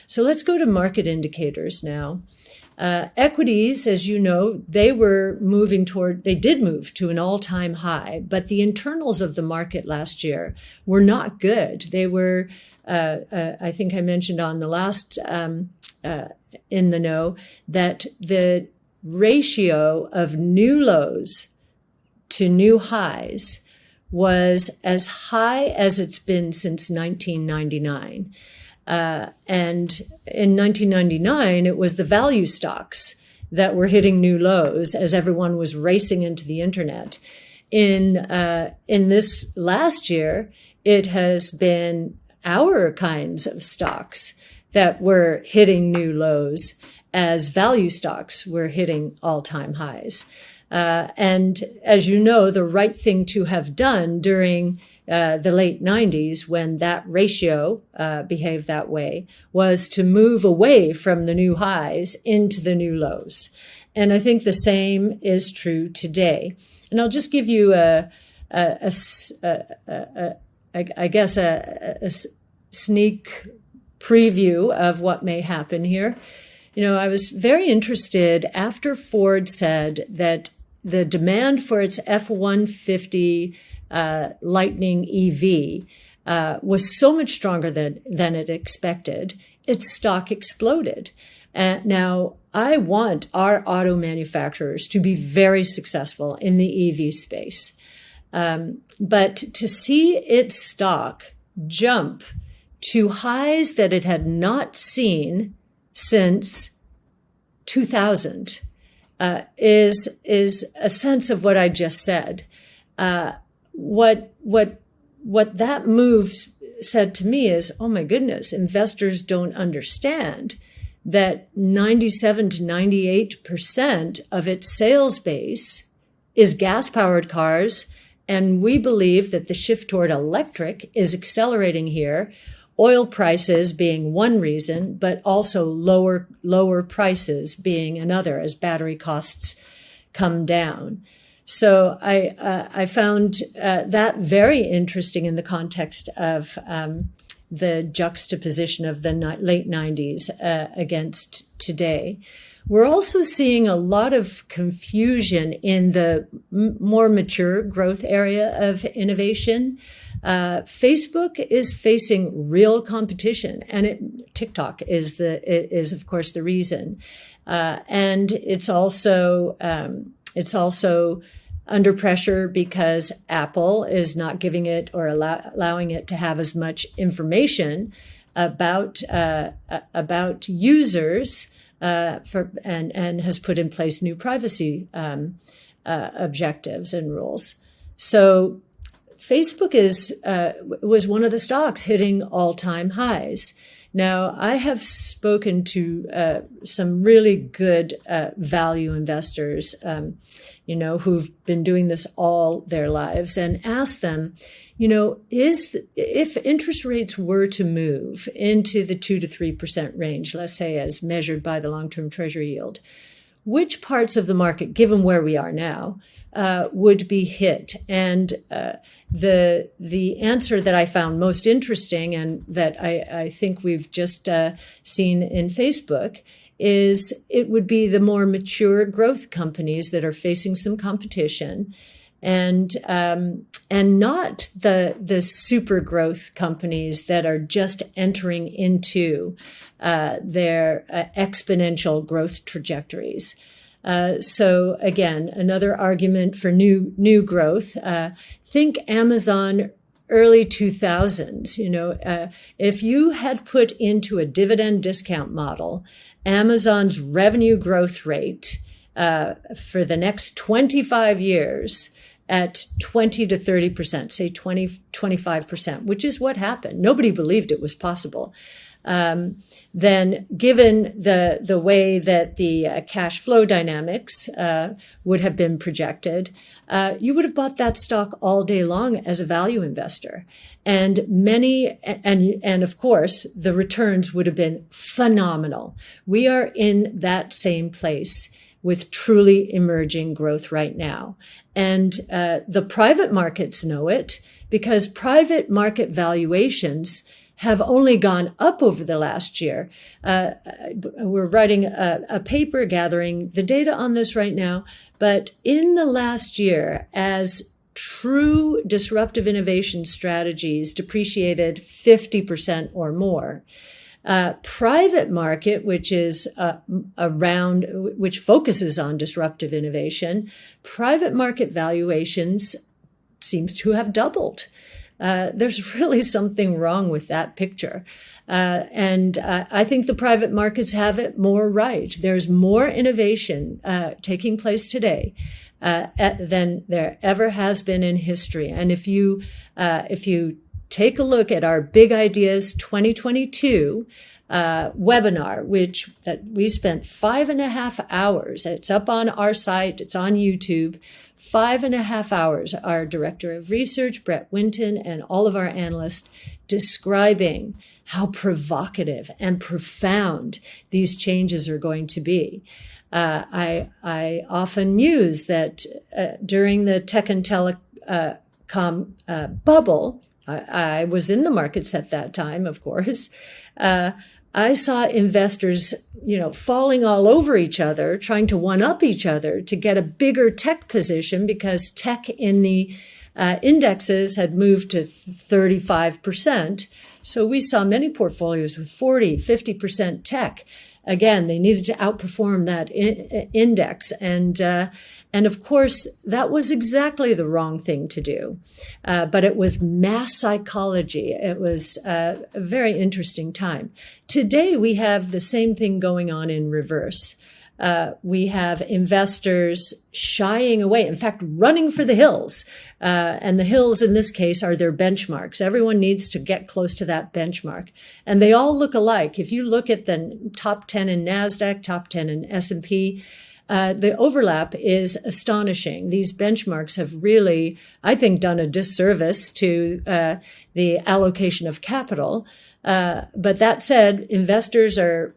So let's go to market indicators now. Equities, as you know, they did move to an all-time high, but the internals of the market last year were not good. They were, I think I mentioned on the last In the Know that the ratio of new lows to new highs was as high as it's been since 1999. And in 1999, it was the value stocks that were hitting new lows as everyone was racing into the internet. In this last year, it has been our kinds of stocks that were hitting new lows as value stocks were hitting all-time highs. And as you know, the right thing to have done during the late 90s, when that ratio behaved that way, was to move away from the new highs into the new lows. And I think the same is true today. And I'll just give you a sneak preview of what may happen here. You know, I was very interested after Ford said that the demand for its F-150 Lightning EV was so much stronger than it expected. Its stock exploded. Now, I want our auto manufacturers to be very successful in the EV space. But to see its stock jump to highs that it had not seen since 2000 is a sense of what I just said. What that move said to me is, oh my goodness, investors don't understand that 97 to 98% of its sales base is gas-powered cars, and we believe that the shift toward electric is accelerating here. Oil prices being one reason, but also lower prices being another as battery costs come down. So I found that very interesting in the context of the juxtaposition of the late 90s against today. We're also seeing a lot of confusion in the more mature growth area of innovation. Facebook is facing real competition, and TikTok is of course the reason, and it's also under pressure because Apple is not giving it or allowing it to have as much information about users. And has put in place new privacy objectives and rules. So Facebook was one of the stocks hitting all-time highs. Now, I have spoken to some really good value investors, who've been doing this all their lives, and asked them, if interest rates were to move into the 2 to 3% range, let's say as measured by the long-term treasury yield, which parts of the market, given where we are now, would be hit? And the answer that I found most interesting, and that I think we've just seen in Facebook, is it would be the more mature growth companies that are facing some competition, and not the super growth companies that are just entering into their exponential growth trajectories. So again, another argument for new growth. Think Amazon early 2000s. If you had put into a dividend discount model Amazon's revenue growth rate for the next 25 years at 20 to 30%, say 20, 25%, which is what happened. Nobody believed it was possible. Then given the way that the cash flow dynamics would have been projected, you would have bought that stock all day long as a value investor. And of course, the returns would have been phenomenal. We are in that same place with truly emerging growth right now. And the private markets know it, because private market valuations have only gone up over the last year. We're writing a paper gathering the data on this right now, but in the last year, as true disruptive innovation strategies depreciated 50% or more, private market, which is which focuses on disruptive innovation, private market valuations seem to have doubled. There's really something wrong with that picture. And I think the private markets have it more right. There's more innovation taking place today than there ever has been in history. And if you take a look at our Big Ideas 2022 webinar, that we spent 5.5 hours, it's up on our site, it's on YouTube, 5.5 hours, our director of research, Brett Winton, and all of our analysts describing how provocative and profound these changes are going to be. I often muse that during the tech and telecom bubble, I was in the markets at that time, of course. I saw investors, falling all over each other, trying to one-up each other to get a bigger tech position because tech in the indexes had moved to 35%. So we saw many portfolios with 40, 50% tech. Again, they needed to outperform that index. And of course, that was exactly the wrong thing to do. But it was mass psychology. It was a very interesting time. Today, we have the same thing going on in reverse. We have investors shying away, in fact, running for the hills. And the hills in this case are their benchmarks. Everyone needs to get close to that benchmark. And they all look alike. If you look at the top 10 in NASDAQ, top 10 in S&P, the overlap is astonishing. These benchmarks have really, I think, done a disservice to the allocation of capital. But that said, investors are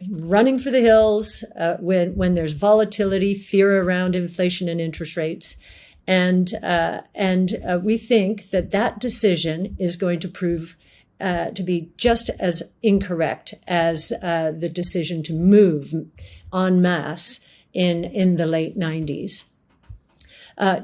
running for the hills when there's volatility, fear around inflation and interest rates. And we think that decision is going to prove to be just as incorrect as the decision to move en masse in the late 90s.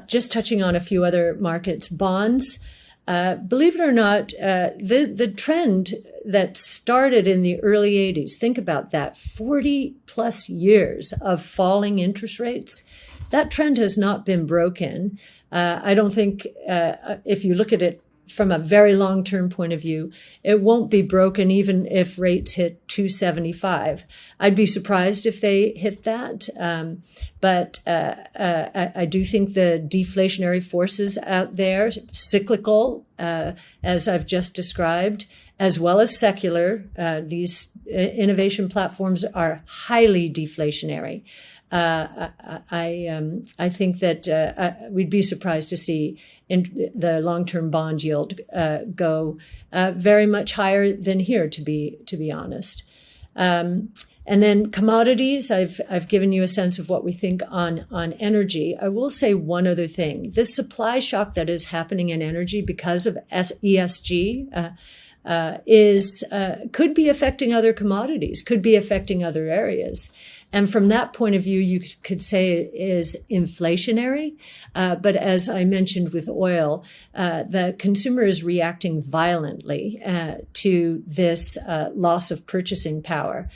Just touching on a few other markets, bonds. Believe it or not, the trend that started in the early 80s, think about that, 40 plus years of falling interest rates, that trend has not been broken. I don't think if you look at it from a very long-term point of view, it won't be broken even if rates hit 275. I'd be surprised if they hit that. But I do think the deflationary forces out there, cyclical, as I've just described, as well as secular, these innovation platforms are highly deflationary. I think that we'd be surprised to see the long-term bond yield go very much higher than here, to be honest. And then commodities, I've given you a sense of what we think on energy. I will say one other thing. This supply shock that is happening in energy because of ESG could be affecting other commodities, could be affecting other areas. And from that point of view, you could say it is inflationary. But as I mentioned with oil, the consumer is reacting violently to this loss of purchasing power.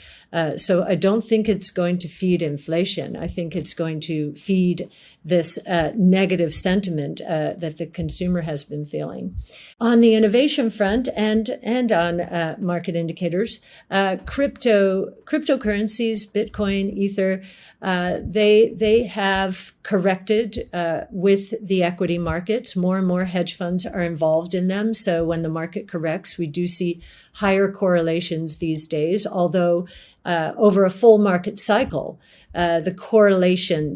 So I don't think it's going to feed inflation. I think it's going to feed this negative sentiment that the consumer has been feeling. On the innovation front and on market indicators, cryptocurrencies, Bitcoin, Ether, they have corrected with the equity markets. More and more hedge funds are involved in them. So when the market corrects, we do see higher correlations these days, although over a full market cycle, the correlation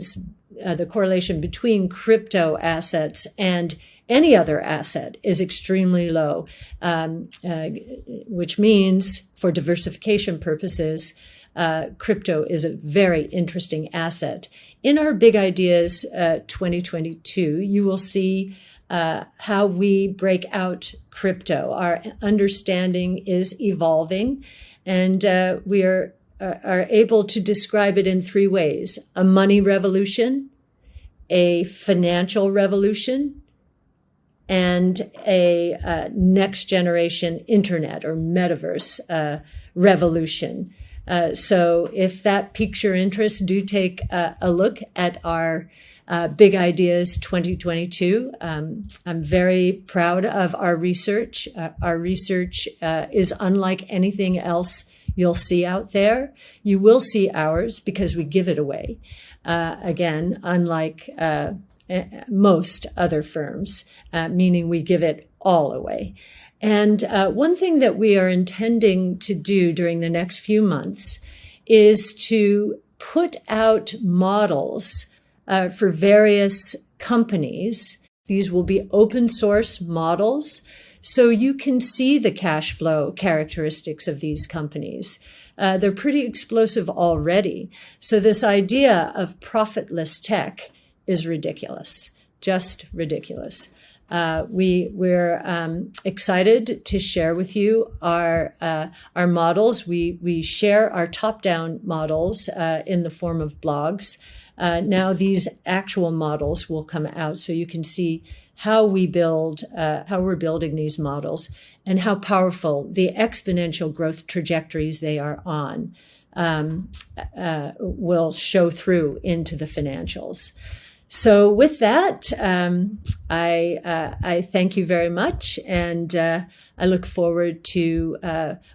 between crypto assets and any other asset is extremely low, which means for diversification purposes, crypto is a very interesting asset. In our Big Ideas 2022, you will see how we break out crypto. Our understanding is evolving, and we are able to describe it in three ways: a money revolution, a financial revolution, and a next generation internet or metaverse revolution. So if that piques your interest, do take a look at our Big Ideas 2022. I'm very proud of our research. Our research is unlike anything else you'll see out there. You will see ours because we give it away. Again, unlike most other firms, meaning we give it all away. And one thing that we are intending to do during the next few months is to put out models for various companies. These will be open source models, so you can see the cash flow characteristics of these companies. They're pretty explosive already. So this idea of profitless tech is ridiculous, just ridiculous. We're excited to share with you our models. We share our top-down models in the form of blogs. Now these actual models will come out so you can see how we're building these models and how powerful the exponential growth trajectories they are on will show through into the financials. So with that, I thank you very much, and I look forward to,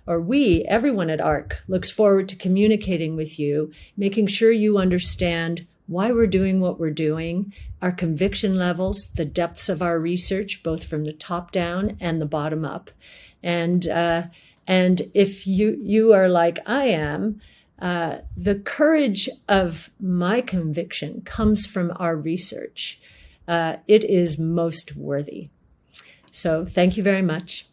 everyone at ARC looks forward to communicating with you, making sure you understand why we're doing what we're doing, our conviction levels, the depths of our research, both from the top down and the bottom up. And if you are like I am, the courage of my conviction comes from our research. It is most worthy. So thank you very much.